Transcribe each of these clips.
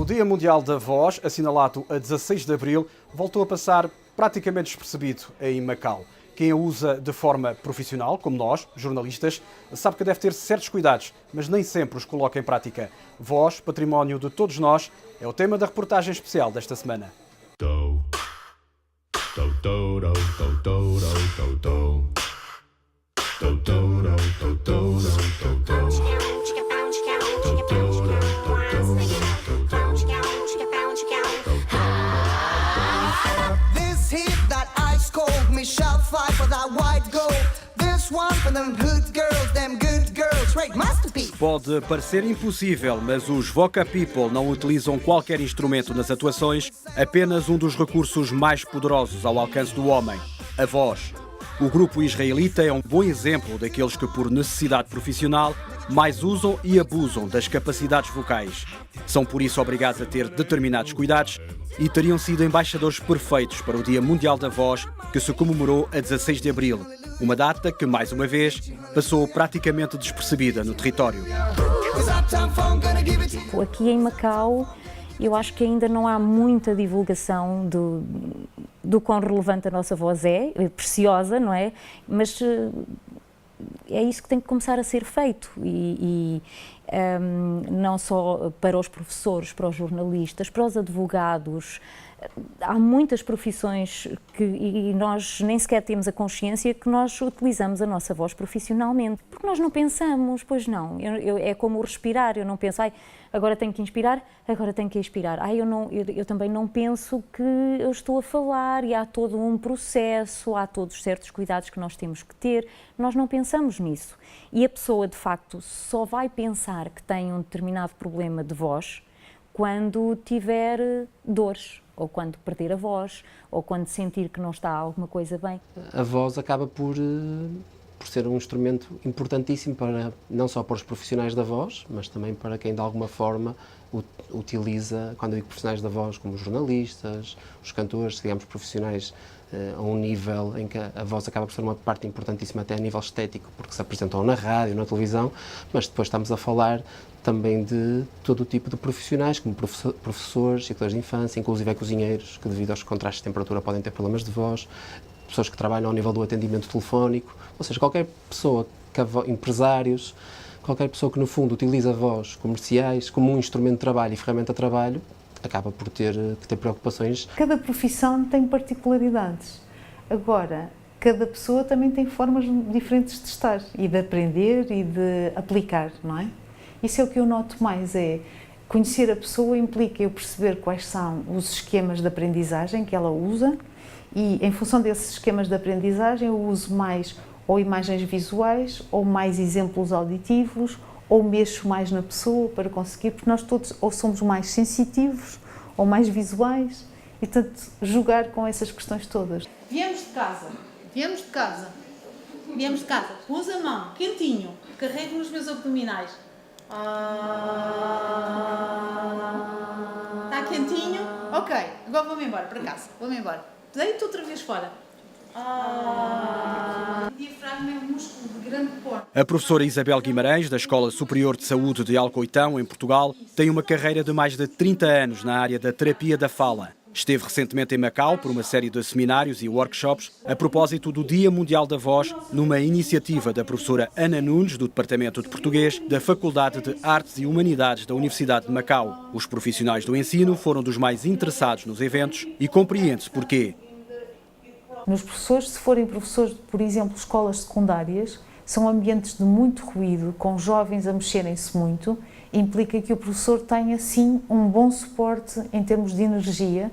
Dia Mundial da Voz, assinalado a 16 de abril, voltou a passar praticamente despercebido em Macau. Quem a usa de forma profissional, como nós, jornalistas, sabe que deve ter certos cuidados, mas nem sempre os coloca em prática. Voz, património de todos nós, é o tema da reportagem especial desta semana. Pode parecer impossível, mas os Voca People não utilizam qualquer instrumento nas atuações, apenas um dos recursos mais poderosos ao alcance do homem, a voz. O grupo israelita é um bom exemplo daqueles que, por necessidade profissional, mais usam e abusam das capacidades vocais. São por isso obrigados a ter determinados cuidados e teriam sido embaixadores perfeitos para o Dia Mundial da Voz, que se comemorou a 16 de abril. Uma data que, mais uma vez, passou praticamente despercebida no território. Aqui em Macau, eu acho que ainda não há muita divulgação do quão relevante a nossa voz é preciosa, não é? Mas é isso que tem que começar a ser feito não só para os professores, para os jornalistas, para os advogados. Há muitas profissões e nós nem sequer temos a consciência que nós utilizamos a nossa voz profissionalmente, porque nós não pensamos, pois não, é como o respirar, eu não penso, agora tenho que inspirar, agora tenho que expirar, eu também não penso que eu estou a falar e há todo um processo, há todos certos cuidados que nós temos que ter, nós não pensamos nisso. E a pessoa, de facto, só vai pensar que tem um determinado problema de voz quando tiver dores, ou quando perder a voz, ou quando sentir que não está alguma coisa bem. A voz acaba por ser um instrumento importantíssimo não só para os profissionais da voz, mas também para quem de alguma forma utiliza, quando eu digo profissionais da voz, como os jornalistas, os cantores, digamos profissionais a um nível em que a voz acaba por ser uma parte importantíssima até a nível estético, porque se apresentam na rádio, na televisão, mas depois estamos a falar também de todo o tipo de profissionais, como professores, educadores de infância, inclusive cozinheiros, que devido aos contrastes de temperatura podem ter problemas de voz, pessoas que trabalham ao nível do atendimento telefónico, ou seja, qualquer pessoa, empresários, qualquer pessoa que no fundo utiliza a voz comerciais como um instrumento de trabalho e ferramenta de trabalho, acaba por ter preocupações. Cada profissão tem particularidades. Agora, cada pessoa também tem formas diferentes de estar e de aprender e de aplicar, não é? Isso é o que eu noto mais, é conhecer a pessoa implica eu perceber quais são os esquemas de aprendizagem que ela usa e, em função desses esquemas de aprendizagem, eu uso mais ou imagens visuais, ou mais exemplos auditivos, ou mexo mais na pessoa para conseguir, porque nós todos ou somos mais sensitivos ou mais visuais e, portanto, jogar com essas questões todas. Viemos de casa, pus a mão, quentinho, carrego nos meus abdominais. Está quentinho? Ok, agora vou-me embora para casa, Deito outra vez fora. O diafragma é um músculo de grande porte. A professora Isabel Guimarães, da Escola Superior de Saúde de Alcoitão, em Portugal, tem uma carreira de mais de 30 anos na área da terapia da fala. Esteve recentemente em Macau por uma série de seminários e workshops a propósito do Dia Mundial da Voz, numa iniciativa da professora Ana Nunes, do Departamento de Português da Faculdade de Artes e Humanidades da Universidade de Macau. Os profissionais do ensino foram dos mais interessados nos eventos e compreende-se porquê. Nos professores, se forem professores de, por exemplo, escolas secundárias, são ambientes de muito ruído, com jovens a mexerem-se muito, implica que o professor tenha, sim, um bom suporte em termos de energia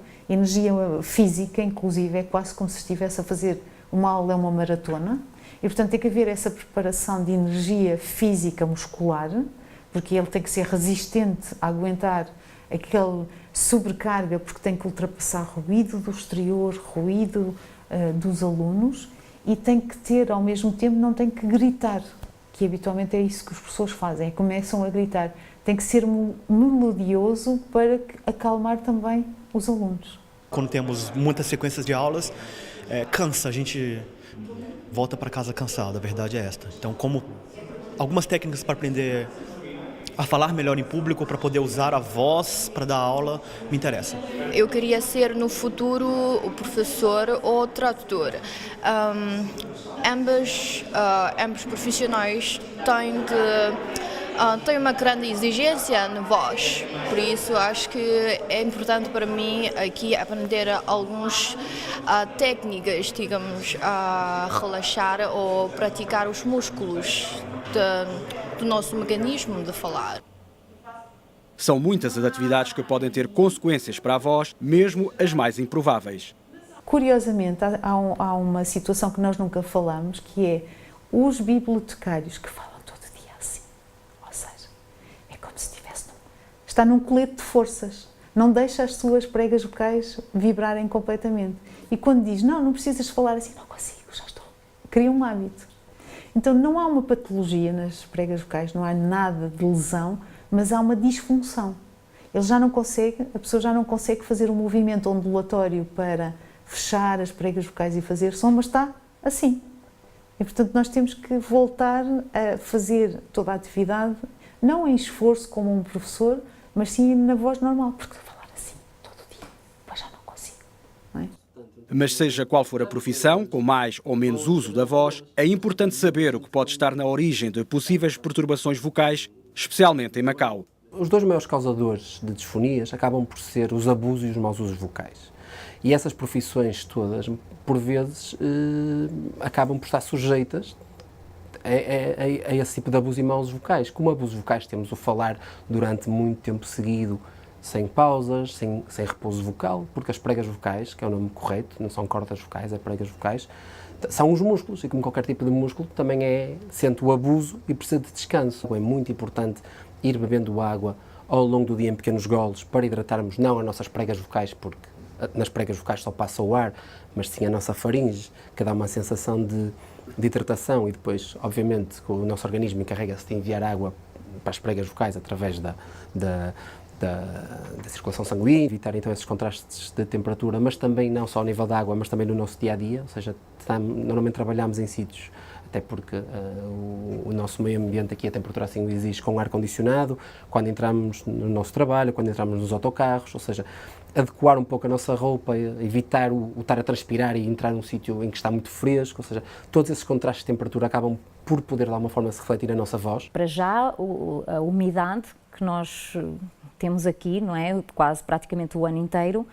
física, inclusive, é quase como se estivesse a fazer uma aula, uma maratona, e, portanto, tem que haver essa preparação de energia física muscular, porque ele tem que ser resistente a aguentar aquela sobrecarga, porque tem que ultrapassar ruído do exterior, ruído dos alunos, e tem que ter, ao mesmo tempo, não tem que gritar, que habitualmente é isso que os professores fazem, começam a gritar. Tem que ser melodioso para acalmar também os alunos. Quando temos muitas sequências de aulas, cansa, a gente volta para casa cansado, a verdade é esta. Então, como algumas técnicas para aprender a falar melhor em público, para poder usar a voz para dar aula, me interessa. Eu queria ser no futuro o professor ou tradutor. Ambos profissionais têm uma grande exigência na voz, por isso acho que é importante para mim aqui aprender algumas técnicas, digamos, a relaxar ou praticar os músculos do nosso mecanismo de falar. São muitas as atividades que podem ter consequências para a voz, mesmo as mais improváveis. Curiosamente, há uma situação que nós nunca falamos, que é os bibliotecários que falam todo dia assim. Ou seja, é como se está num colete de forças. Não deixa as suas pregas vocais vibrarem completamente. E quando diz, não precisas falar assim, não consigo, já estou. Cria um hábito. Então não há uma patologia nas pregas vocais, não há nada de lesão, mas há uma disfunção. A pessoa já não consegue fazer um movimento ondulatório para fechar as pregas vocais e fazer som, mas está assim. E portanto nós temos que voltar a fazer toda a atividade, não em esforço como um professor, mas sim na voz normal, porque falar assim todo dia, depois já não consigo, não é? Mas seja qual for a profissão, com mais ou menos uso da voz, é importante saber o que pode estar na origem de possíveis perturbações vocais, especialmente em Macau. Os dois maiores causadores de disfonias acabam por ser os abusos e os maus usos vocais. E essas profissões todas, por vezes, acabam por estar sujeitas a esse tipo de abuso e maus usos vocais. Como abusos vocais temos o falar durante muito tempo seguido, sem pausas, sem repouso vocal, porque as pregas vocais, que é o nome correto, não são cordas vocais, é pregas vocais, são os músculos, e como qualquer tipo de músculo, também sente o abuso e precisa de descanso. É muito importante ir bebendo água ao longo do dia em pequenos goles para hidratarmos não as nossas pregas vocais, porque nas pregas vocais só passa o ar, mas sim a nossa faringe, que dá uma sensação de hidratação, e depois, obviamente, o nosso organismo encarrega-se de enviar água para as pregas vocais através da circulação sanguínea, evitar então esses contrastes de temperatura, mas também não só ao nível da água, mas também no nosso dia-a-dia, ou seja, normalmente trabalhamos em sítios, até porque o nosso meio ambiente aqui, a temperatura assim o exige, com ar-condicionado, quando entramos no nosso trabalho, quando entramos nos autocarros, ou seja, adequar um pouco a nossa roupa, evitar o estar a transpirar e entrar num sítio em que está muito fresco, ou seja, todos esses contrastes de temperatura acabam por poder de alguma forma se refletir na nossa voz. Para já, a umidade que nós temos aqui, não é, quase praticamente o ano inteiro,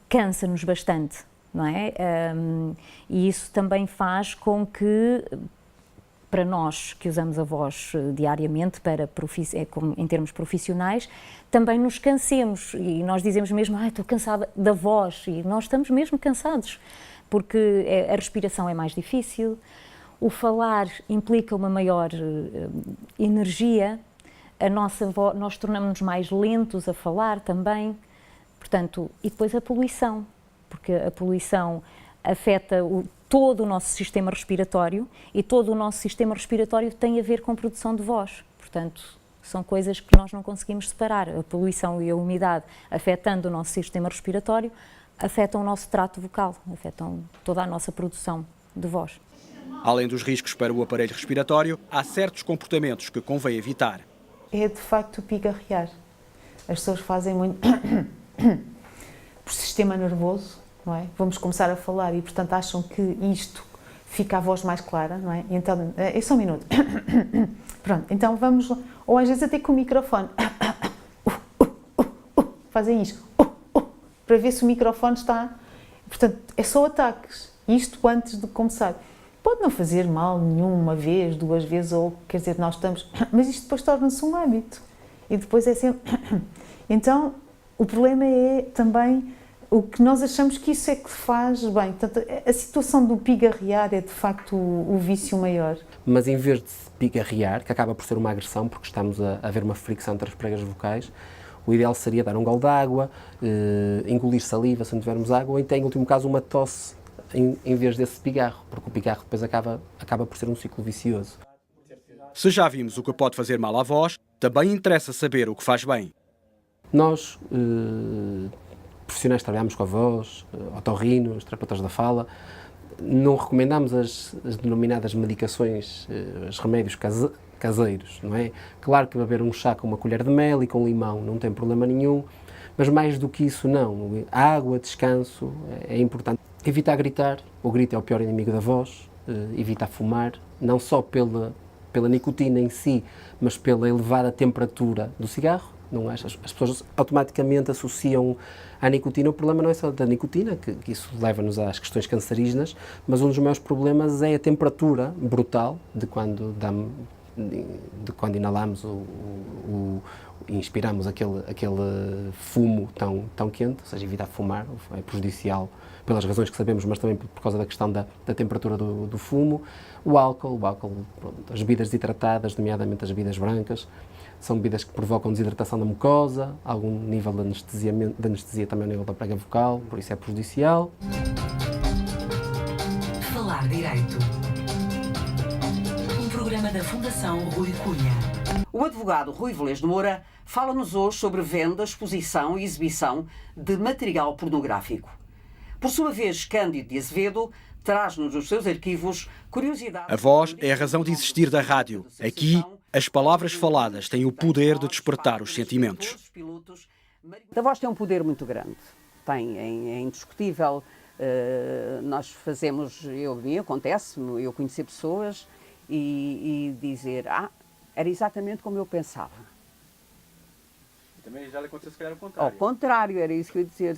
cansa-nos bastante, não é? E isso também faz com que, para nós que usamos a voz diariamente em termos profissionais, também nos cansemos, e nós dizemos mesmo, estou cansada da voz, e nós estamos mesmo cansados, porque a respiração é mais difícil, o falar implica uma maior energia, nós tornamos-nos mais lentos a falar também, portanto, e depois a poluição, porque a poluição afeta todo o nosso sistema respiratório, e todo o nosso sistema respiratório tem a ver com produção de voz, portanto, são coisas que nós não conseguimos separar. A poluição e a umidade, afetando o nosso sistema respiratório, afetam o nosso trato vocal, afetam toda a nossa produção de voz. Além dos riscos para o aparelho respiratório, há certos comportamentos que convém evitar. É de facto o pigarrear. As pessoas fazem muito por sistema nervoso, não é? Vamos começar a falar e, portanto, acham que isto fica a voz mais clara, não é? Então, é só um minuto. Pronto, então vamos, ou às vezes até com o microfone. Fazem isto, para ver se o microfone está... Portanto, é só ataques. Isto antes de começar. Pode não fazer mal nenhum, uma vez, duas vezes, ou quer dizer, nós estamos... Mas isto depois torna-se um hábito. E depois é sempre... Então, o problema é também o que nós achamos que isso é que faz bem. Portanto, a situação do pigarrear é de facto o vício maior. Mas em vez de pigarrear, que acaba por ser uma agressão, porque estamos a ver uma fricção entre as pregas vocais, o ideal seria dar um gole de água, engolir saliva se não tivermos água, ou então, em último caso, uma tosse em vez desse pigarro, porque o pigarro depois acaba por ser um ciclo vicioso. Se já vimos o que pode fazer mal à voz, também interessa saber o que faz bem. Nós, profissionais que trabalhamos com a voz, otorrinos, terapeutas da fala, não recomendamos as denominadas medicações, os remédios caseiros, não é? Claro que beber um chá com uma colher de mel e com limão não tem problema nenhum, mas mais do que isso não. Água, descanso é importante. Evitar gritar, o grito é o pior inimigo da voz, evitar fumar, não só pela nicotina em si, mas pela elevada temperatura do cigarro. Não é? As pessoas automaticamente associam à nicotina. O problema não é só da nicotina, que isso leva-nos às questões cancerígenas, mas um dos maiores problemas é a temperatura brutal de quando inalamos inspiramos aquele fumo tão quente, ou seja, evitar fumar é prejudicial pelas razões que sabemos, mas também por causa da questão da temperatura do fumo. O álcool, pronto, as bebidas desidratadas, nomeadamente as bebidas brancas, são bebidas que provocam desidratação da mucosa, algum nível de anestesia também ao nível da prega vocal, por isso é prejudicial. Falar Direito. Um programa da Fundação Rui Cunha. O advogado Rui Velez de Moura fala-nos hoje sobre venda, exposição e exibição de material pornográfico. Por sua vez, Cândido de Azevedo traz-nos os seus arquivos curiosidades... A voz é a razão de existir da rádio. Aqui, as palavras faladas têm o poder de despertar os sentimentos. A voz tem um poder muito grande. É indiscutível. Nós fazemos, acontece-me, eu conhecer pessoas e dizer, era exatamente como eu pensava. Também já lhe aconteceu se calhar o contrário. Ao contrário, era isso que eu ia dizer.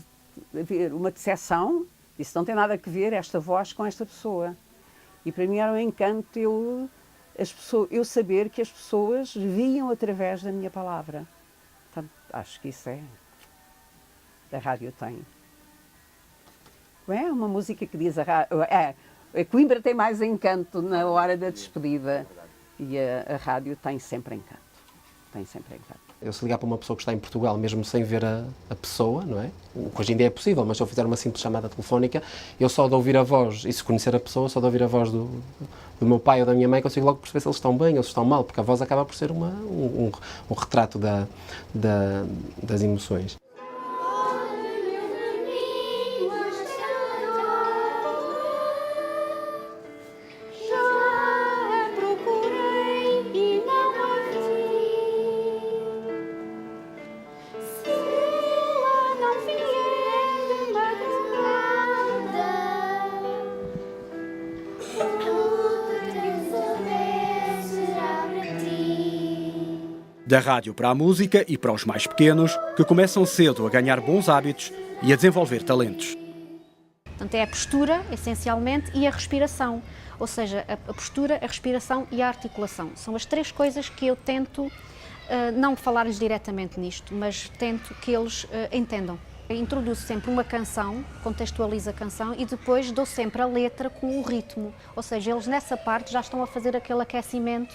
Haver uma decepção, isso não tem nada a ver, esta voz com esta pessoa. E para mim era um encanto eu saber que as pessoas viam através da minha palavra. Portanto, acho que isso a rádio tem. É uma música que diz a Coimbra tem mais encanto na hora da despedida e a rádio tem sempre encanto. Tem sempre encanto. Eu, se ligar para uma pessoa que está em Portugal, mesmo sem ver a pessoa, não é? O que hoje em dia é possível, mas se eu fizer uma simples chamada telefónica, eu só de ouvir a voz, e se conhecer a pessoa, só de ouvir a voz do meu pai ou da minha mãe, consigo logo perceber se eles estão bem ou se estão mal, porque a voz acaba por ser um retrato das emoções. Da rádio para a música e para os mais pequenos, que começam cedo a ganhar bons hábitos e a desenvolver talentos. Portanto, é a postura, essencialmente, e a respiração. Ou seja, a postura, a respiração e a articulação. São as três coisas que eu tento, não falar-lhes diretamente nisto, mas tento que eles entendam. Eu introduzo sempre uma canção, contextualizo a canção e depois dou sempre a letra com o ritmo. Ou seja, eles nessa parte já estão a fazer aquele aquecimento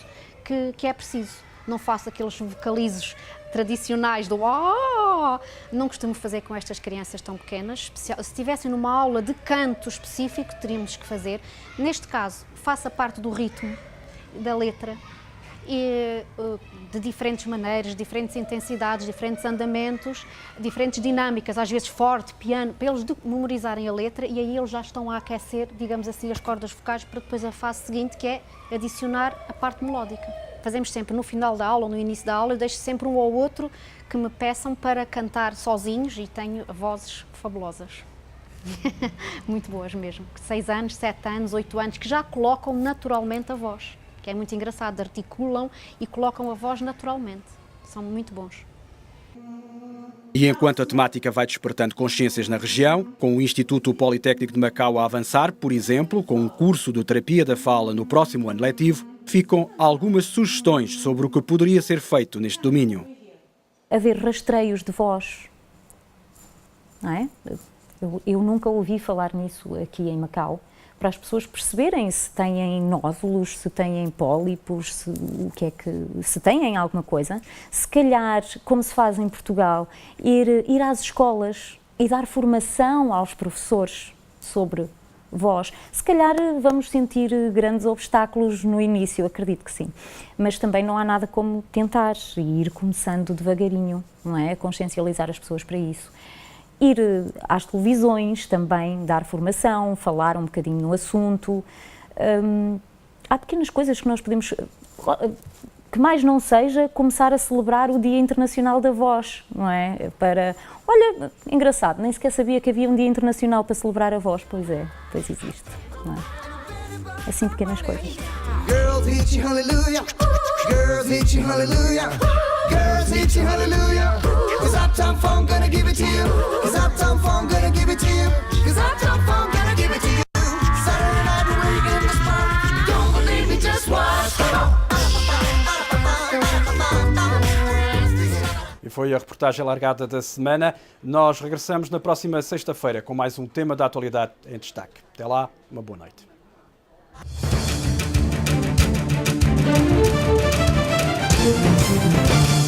que é preciso. Não faço aqueles vocalizos tradicionais do "ah". Não costumo fazer com estas crianças tão pequenas. Se estivessem numa aula de canto específico, teríamos que fazer. Neste caso, faço a parte do ritmo, da letra, e, de diferentes maneiras, diferentes intensidades, diferentes andamentos, diferentes dinâmicas, às vezes forte, piano, para eles memorizarem a letra e aí eles já estão a aquecer, digamos assim, as cordas vocais para depois a fase seguinte, que é adicionar a parte melódica. Fazemos sempre no final da aula ou no início da aula, eu deixo sempre um ou outro que me peçam para cantar sozinhos e tenho vozes fabulosas. Muito boas mesmo. 6 anos, 7 anos, 8 anos, que já colocam naturalmente a voz, que é muito engraçado, articulam e colocam a voz naturalmente. São muito bons. E enquanto a temática vai despertando consciências na região, com o Instituto Politécnico de Macau a avançar, por exemplo, com um curso de terapia da fala no próximo ano letivo, ficam algumas sugestões sobre o que poderia ser feito neste domínio. Haver rastreios de voz, não é? Eu nunca ouvi falar nisso aqui em Macau, para as pessoas perceberem se têm nódulos, se têm pólipos, se têm alguma coisa. Se calhar, como se faz em Portugal, ir às escolas e dar formação aos professores sobre voz. Se calhar vamos sentir grandes obstáculos no início, acredito que sim. Mas também não há nada como tentar e ir começando devagarinho, não é? A consciencializar as pessoas para isso. Ir às televisões também, dar formação, falar um bocadinho no assunto. Há pequenas coisas que nós podemos, que mais não seja começar a celebrar o Dia Internacional da Voz, não é? Olha, engraçado, nem sequer sabia que havia um Dia Internacional para celebrar a voz. Pois é, pois existe, não é? Assim, pequenas coisas. Girls hit you hallelujah. Girls hit you hallelujah. Girls hit you hallelujah. 'Cause Uptown Funk gonna give it to you. 'Cause Uptown Funk gonna give it to you. 'Cause Uptown Funk gonna give it to you. Saturday night we're in the spot. Don't believe me, just watch. E foi a reportagem largada da semana. Nós regressamos na próxima sexta-feira com mais um tema da atualidade em destaque. Até lá, uma boa noite. Thank you.